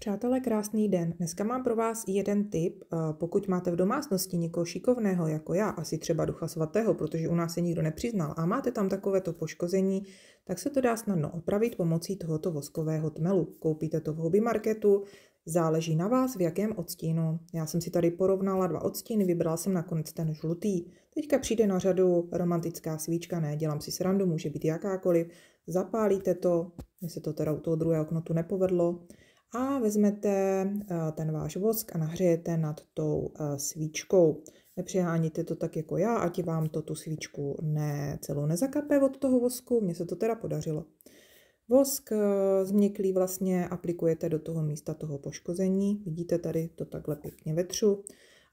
Přátelé, krásný den. Dneska mám pro vás jeden tip. Pokud máte v domácnosti někoho šikovného jako já, asi třeba Ducha Svatého, protože u nás se nikdo nepřiznal, a máte tam takovéto poškození, tak se to dá snadno opravit pomocí tohoto voskového tmelu. Koupíte to v hobby marketu, záleží na vás, v jakém odstínu. Já jsem si tady porovnala 2 odstíny, vybrala jsem nakonec ten žlutý. Teďka přijde na řadu romantická svíčka, ne, dělám si srandu, může být jakákoliv. Zapálíte to, mně se to teda u toho druhého knotu nepovedlo. A vezmete ten váš vosk a nahřejete nad tou svíčkou. Nepřeháníte to tak jako já, ať vám to tu svíčku celou nezakape od toho vosku. Mně se to teda podařilo. Vosk změklý vlastně aplikujete do toho místa toho poškození. Vidíte, tady to takhle pěkně vetřu.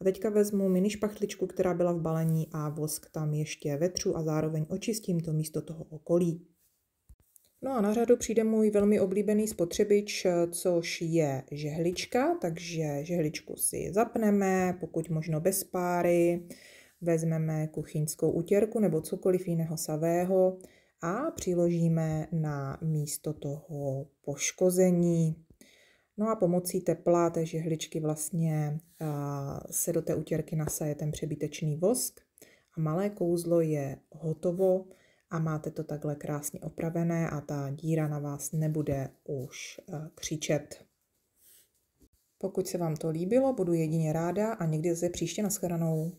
A teďka vezmu mini špachtličku, která byla v balení, a vosk tam ještě vetřu a zároveň očistím to místo toho okolí. No a na řadu přijde můj velmi oblíbený spotřebič, což je žehlička, takže žehličku si zapneme, pokud možno bez páry, vezmeme kuchyňskou utěrku nebo cokoliv jiného savého a přiložíme na místo toho poškození. No a pomocí tepla té žehličky vlastně se do té utěrky nasaje ten přebytečný vosk a malé kouzlo je hotovo. A máte to takhle krásně opravené a ta díra na vás nebude už křičet. Pokud se vám to líbilo, budu jedině ráda a někdy zase příště nashledanou.